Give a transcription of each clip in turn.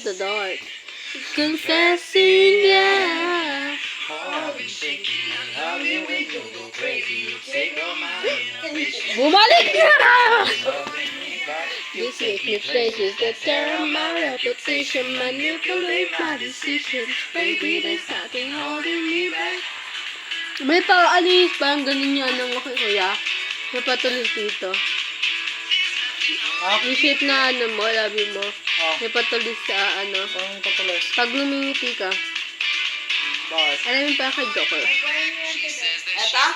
the dark. Confessing, yeah. Bumalik na! This weakness places that tear my reputation, manipulate my decisions. Baby, there's nothing holding me back. May alis, parang ganun yan ng okay, kuya. May patulis dito. Yung shape na ano mo, labi mo. May patulis sa ano. Parang patulis. Pag lumingiti ka. Bakit? Alam mo pa kay Joker. Eto?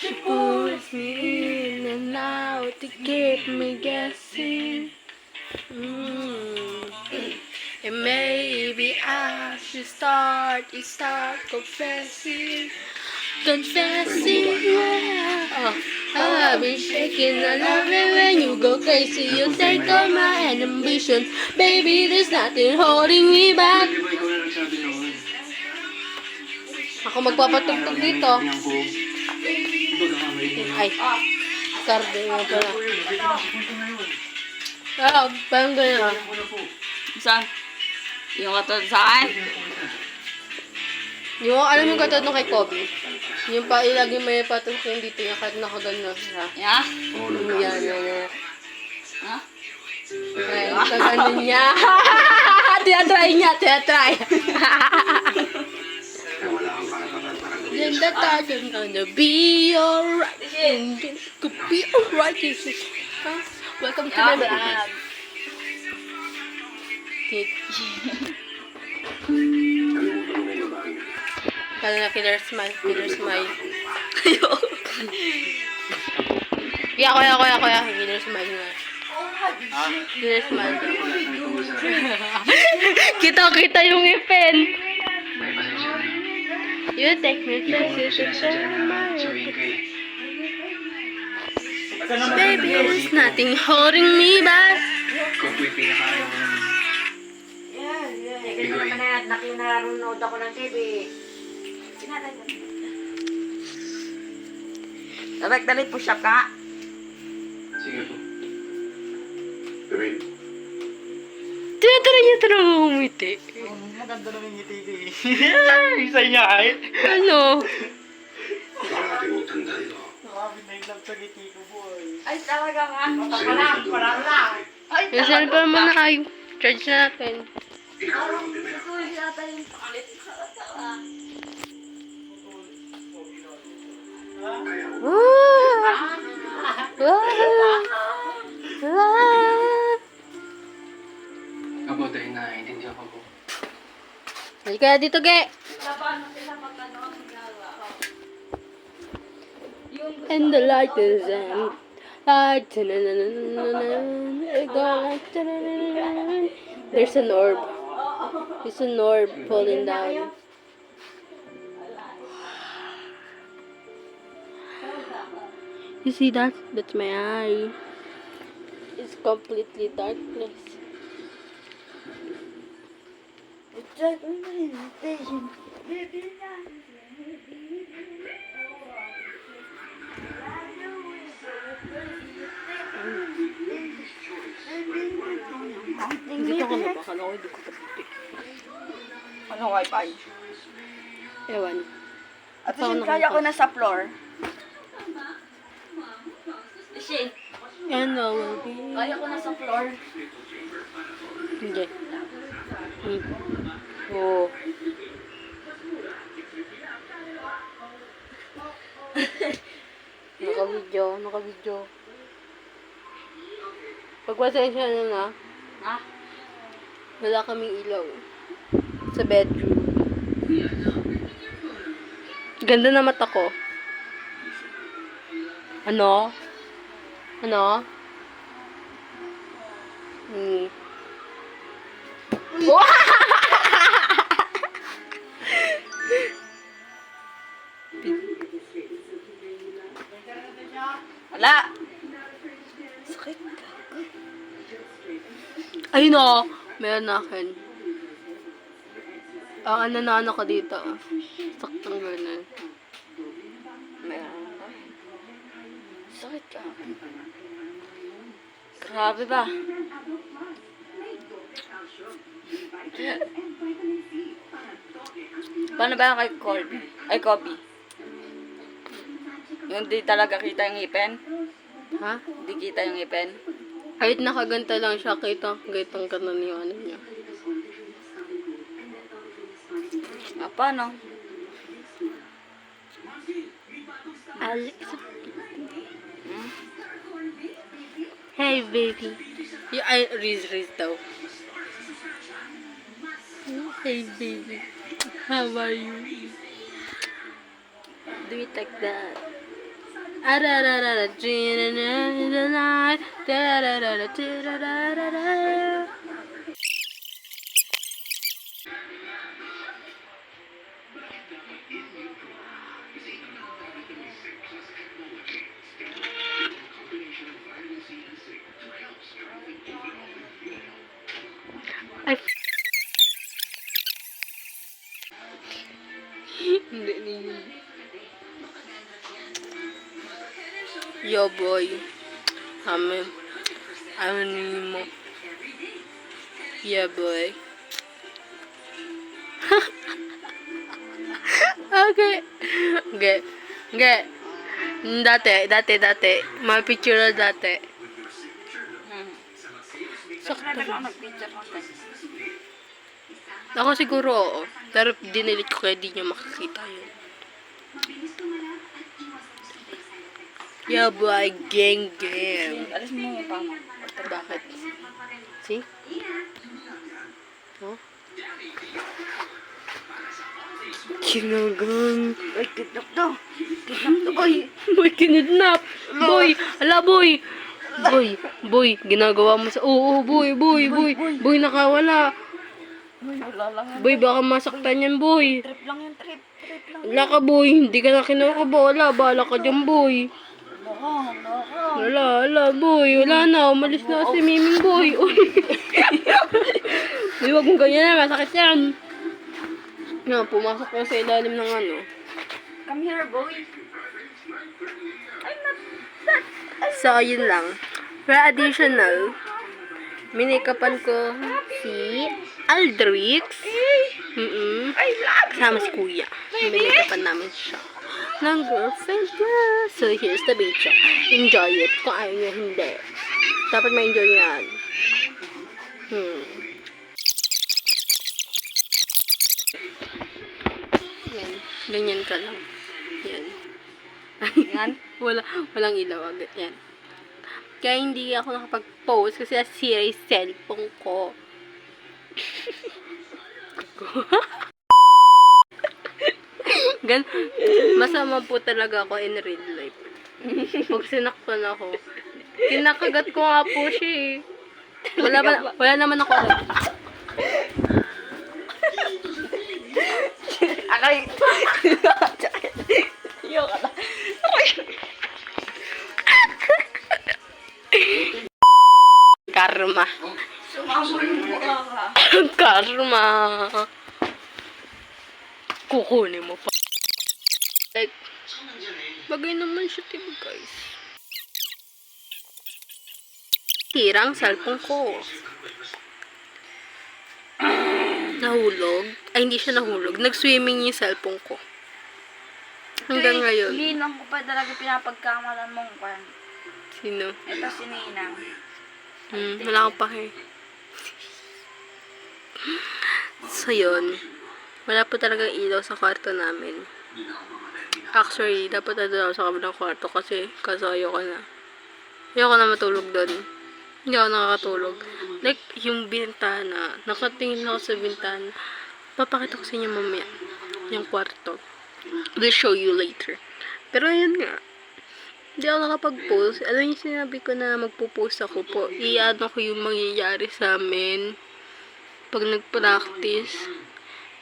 She pulls me in and out to keep me guessing. And maybe I should start confessing. Yeah. I've been shaking. I love it when you go crazy. You take all my ambitions. Baby, there's nothing holding me back. Ako magpapatugtog dito. Ay, karde nga pala. Parang ganyan. Saan? Yung katulad sa akin? Yung alam mo katulad nung kay Kobe. Yung pa ilagay mo yung patugtog dito niya kahit nakagano siya. Yeah? Yan. Ha? Ay, kagano niya. Tinatry niya. Then that time I'm gonna be alright. Could be alright. Welcome to my vlog. Kala na killer smile. Killer smile. Killer smile nga. Killer smile. Kita yung ipin. You take me places to share my baby, there's nothing holding me back. Ganyan naman na at nakinarunod ako ng TV. Dapat dalit push up ka. Sige po. Gawin. Tinatry niya talaga umiti. Maganda naman yung ngiti ko eh. Isa niya ay. Ano? 말하지 못한다 이거. Nakabit na yung love sa ngiti ko, boy. Ay, talaga nga. Parang lang. Ay, Yung cellphone mo na kayo. Charge natin. ikaw lang bibira. Kaya mo. Mabuti na intindihan ko po. Halika dito, Ge. And the light is on. Light. There's an orb. There's an orb falling down. You see that? That's my eye. It's completely darkness. Hindi ko na baka na hindi ko kapitik. ano wifi? Ewan. At least kaya ko na sa floor. Shit. Ano will be? Kaya ko na sa floor. Hindi. Oh. Naka-video. Pagpasensya na. Ha? Wala kaming ilaw. Sa bedroom. Ganda na mata ko. Ano? Ayun o. Meron na akin. Ang nanano ko dito. Saktang ganun. Meron ka. Sakit ka. Grabe ba? Paano ba kay Colby? Ay, Kobe? Yung di talaga kita yung ngipin? Ha? Di kita yung ngipin? Kahit nakaganta lang siya, kitang kanan yung ano niya. Ah, paano? Alex. Hey, baby. Yeah, Riz daw. Hey, baby. How are you? Do it like that. Arararara, the night. Dararara, dararara. Ay, hindi niya. Yo, boy. Ano mo? Yeah, boy. Okay. Okay. Dati. Mga picture na dati. Sakto na ako nag-picture mo. Ako siguro, oo. Pero dinilit ko kaya di niya makikita yun. Yeah, boy. Gang. Alis mo yung pama. Bakit? See? Oh? Kinagang. Ay, kidnap to. Oy. Boy, kinidnap. Boy. Ala, boy. Boy. Ginagawa mo sa... Oo, boy. Boy, nakawala. Uy, wala lang yan. Boy, baka masaktan yan, boy. Trip lang yan, trip lang. Wala ka, boy. Hindi ka na kinakabala. Bala ka dyan, boy. Wala. Wala, boy. Wala na. Umalis na si Miming, boy. Uy. Boy, wag mong ganyan na. Masakit yan. Nga, pumasok na sa ilalim ng ano. Come here, boy. So, yun lang. For additional, minikapan ko si Aldrix. Kasama si Kuya. Minikapan namin siya ng girlfriend niya. So, here's the video. Enjoy it. Kung ayaw niya, hindi. Dapat ma-enjoy yan. Yan. Ganyan ka lang. Yan. Yan. Walang ilaw agad. Yan. Kaya hindi ako nakapag-post kasi nasira yung cellphone ko. Masama po talaga ako in real life. Pag sinaktan ako, kinakagat ko nga po siya eh. Wala naman ako. Akay. Yo ka na. Karma. Sumamunin ka. Karma. Kukunin mo pa. Like, bagay naman siya, diba guys? Tirang cellphone ko. Nahulog. Ay, hindi siya nahulog. Nag-swimming yung cellphone ko. Hanggang ngayon. Linang ko pa talaga pinapagkamalan mong kwan. Sino? Ito si Ninang. Wala akong pake. So, yun. Wala po talaga ilaw sa kwarto namin. Actually, dapat na ako sa kabilang kwarto kasi ayoko na. Ayoko na matulog doon. Hindi ako nakakatulog. Like, yung bintana. Nakatingin ako sa bintana. Papakita ko sa inyo mamaya. Yung kwarto. We'll show you later. Pero yun nga. Hindi ako nakapag-post. Alam niyo, sinabi ko na magpo-post ako po. I-ano ko yung mangyayari sa amin pag nag-practice.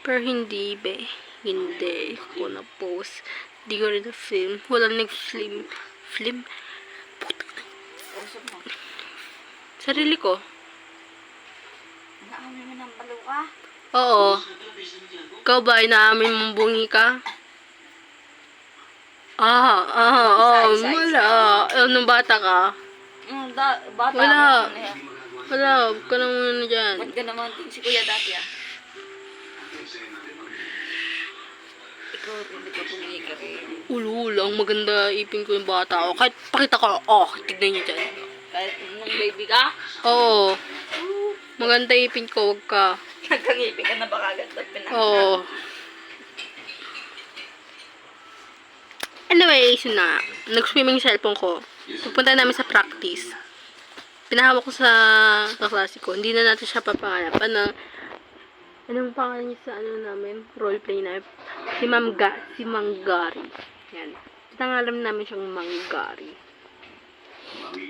Pero hindi, be. Hindi ko na-post. Hindi ko rin na-film. Walang nag-film. Film? Puta na. Sarili ko. Naamin mo ng balo ka? Oo. Ikaw ba, inaamin mong bungi ka? Wala. Nung bata ka? Bata Wala. ako, ano yan. Wala, huwag ka nang muna dyan. Ba't ka naman si kuya dati ah? Ikaw, hindi ka pumungi ka rin. Ang maganda ipin ko yung bata ako. Kahit pakita ko, tignan niyo dyan. Kahit nung baby ka, Oo. Maganda ipin ko, huwag ka. nagkangipin ka na ba kagad at pinaka? Oo. Anyway, yun na. Nag-swimming yung cellphone ko. Pupunta namin sa practice. Pinahawak ko sa kaklase ko. Hindi na natin siya papangalap. Anong pangalan niya sa namin? Roleplay namin. Si Mang Gary. Yan. Pinangalan namin siyang Mang Gary.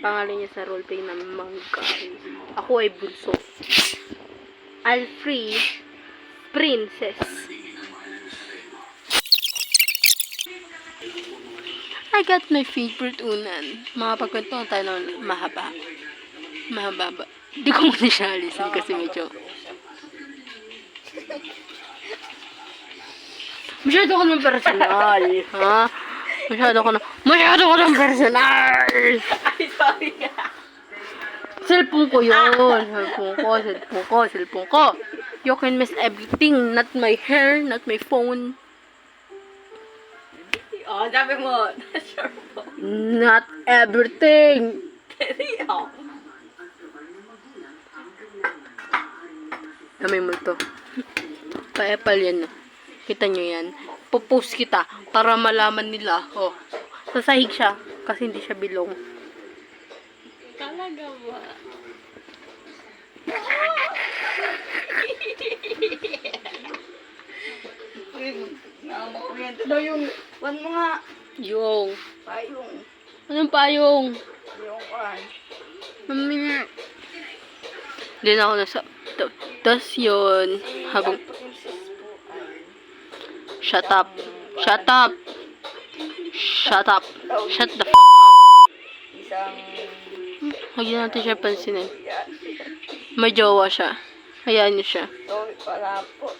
Pangalan niya sa roleplay namin, Mang Gary. Ako ay bunso. Alfrey Princess. I got my favorite unan. Makapagkwentuhan tayo ng mahaba. Mahaba. Hindi ko muna siya alisin kasi medyo... Masyado ko ng personal. Ha? Masyado ko ng personal. Ay, sorry nga. Cellphone ko yun. Cellphone ko. You can miss everything. Not my hair, not my phone. Oh, sabi mo, that's your phone. Not everything. Oh. Amay mo to. Pa-epal yan. Kita nyo yan. Popost kita para malaman nila. Oh. Sasahig siya kasi hindi siya bilong. Talaga ba? Nakakuryente daw yung one mo nga. Yung. Payong. Anong payong? Yung kan. Mamaya. Hindi na ako nasa... Tapos yun. Habang... Shut up. Shut up. Shut up. Shut the f*** up. Isang... Huwag natin siya pansinin. May jowa siya. Hayaan niyo siya. Sorry pala po.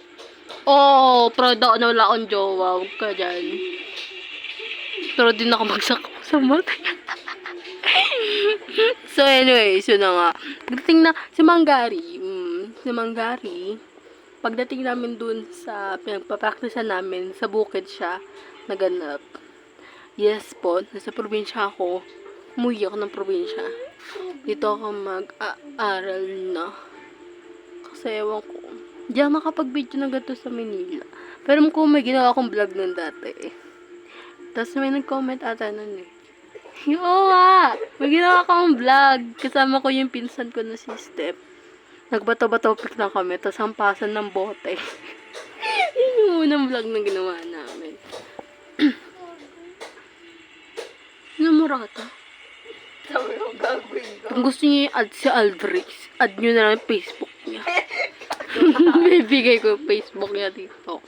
Oo, proud ako na wala akong jowa. Huwag ka dyan. Pero din ako magsak sa mata. So anyway, so na nga. Pagdating na, si Manggari, pagdating namin dun sa pinagpapracticean namin, sa bukid siya, naganap. Yes po, nasa probinsya ako. Umuwi ako ng probinsya. Dito ako mag-aaral na. Kasi ewan ko. Di ako nakapag-video na ganito sa Manila. Pero kung may ginawa akong vlog nun dati eh. Tapos may nag-comment ata nun eh. Oo nga! May ginawa akong vlog. Kasama ko yung pinsan ko na si Steph. Nagbato-bato pic lang kami. Tapos hampasan ng bote. Yun yung unang vlog na ginawa namin. Namurata. Sabi ko, gagawin ko. Kung gusto niyo i-add si Aldrix, add nyo na lang yung Facebook niya. Bibigay ko yung Facebook niya dito.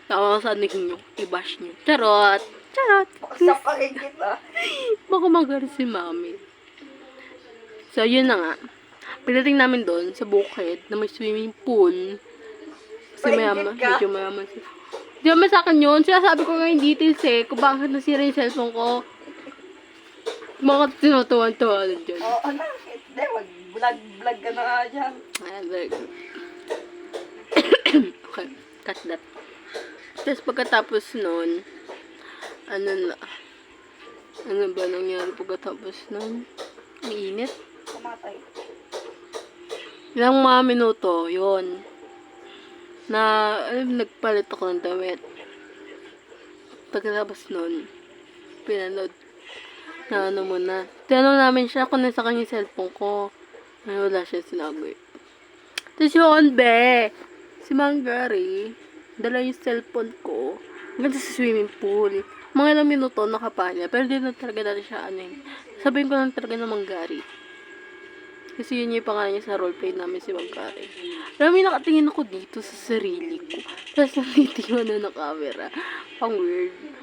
Tapos ano nyo, i-bash nyo. Charot! Charot! Sapakin kita. Baka magalit si mami. So, yun na nga. Pagdating namin doon, sa bukid, na may swimming pool. Kasi mayaman, medyo mayaman sila. Di naman sa akin yun. Sinasabi ko nga yung details eh, kung bakit nasira yung cellphone ko. Mga tinutuwan-tuwan dyan. Oo na. Hindi, mag-vlog ka na nga dyan. Okay, cut that. Tapos pagkatapos nun, ano ba nangyari pagkatapos nun? Ang init. Kumatay. Ilang mga minuto, yun. Nagpalit ako ng damit. Pagkatapos nun, pinanood. Na ano muna. Tinanong namin siya kung nasa kanya yung cellphone ko. Ay, wala siya sinabi. Tapos yun, si Manggari, dala yung cellphone ko. Hanggang sa swimming pool. Mga ilang minuto, nakapanya. Pero di na talaga dati siya, sabihin ko lang talaga na Manggari. Kasi yun yung pangalan niya sa roleplay namin, si Manggari. Alam mo, nakatingin ako dito sa sarili ko. Tapos natitingin na ng camera. Pang weird.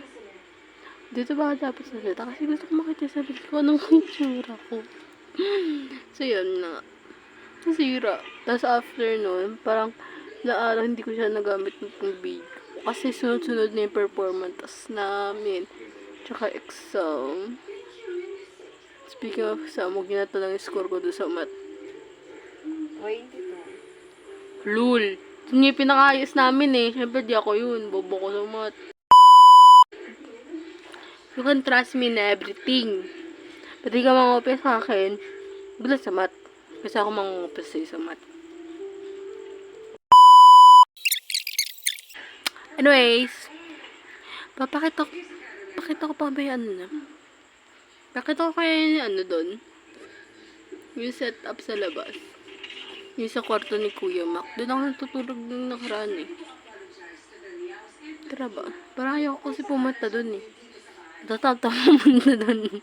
Dito ba dapat sa salita? Kasi gusto ko makita sa sarili ko anong itsura ko. So, yun na. Nasira. Tapos after nun, parang na araw hindi ko siya nagamit ng pang video. Kasi sunod-sunod na yung performance namin. Tsaka exam. Speaking of exam, huwag na lang yung score ko doon sa math. 22. Lul. Yun yung pinakayos namin eh. Siyempre di ako yun. Bobo ko sa math. You can trust me in everything. Pwede ka mangopia sa akin. Bula sa math. Kasi ako mangopia sa'yo sa math. Anyways. Pakita ko pa ba yung ano na? Pakita ko kaya yung ano doon. Yung setup sa labas. Yung sa kwarto ni Kuya Mac. Doon ako natutulog ng nakaraan eh. Tara ba? Parang ayaw ko kasi pumunta doon eh. Tatata pumunta doon.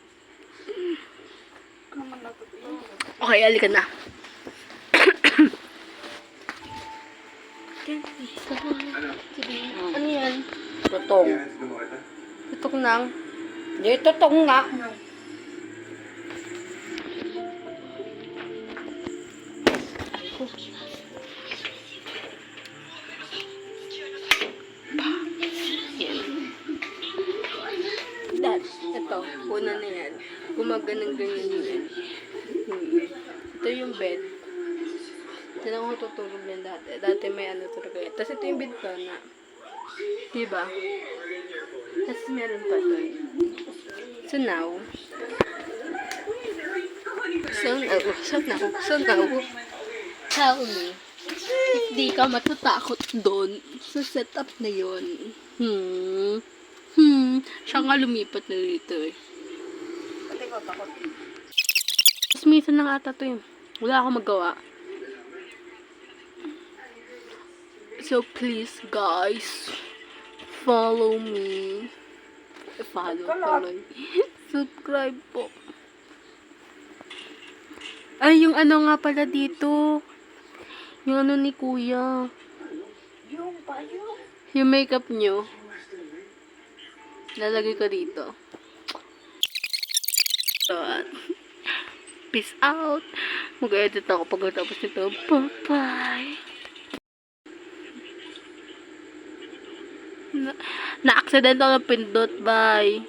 Okay, alika na. Ano yan? Totong. Tutok nang. Di, totong nga. Dad, ito. Una na yan. Gumaganang ganyan yun. Ito yung bed. Diyan ako tutulog yan dati. Dati may ano talaga yan. Tapos ito yung bintana. Diba? Tapos meron pa doon. So now, tell me, if di ka matatakot doon sa setup na yun. Siya nga lumipat na dito eh. Pati ko takot. Tapos minsan lang ata to yun. Wala akong magawa. So please guys, follow me. Follow tuloy. Subscribe po. Ay, yung ano nga pala dito. Yung ano ni Kuya. Yung pa yun. Yung makeup nyo. Lalagay ko dito. So, peace out. Mag-edit ako pagkatapos nito. Bye-bye. Na-accident ako ng pindot. Bye.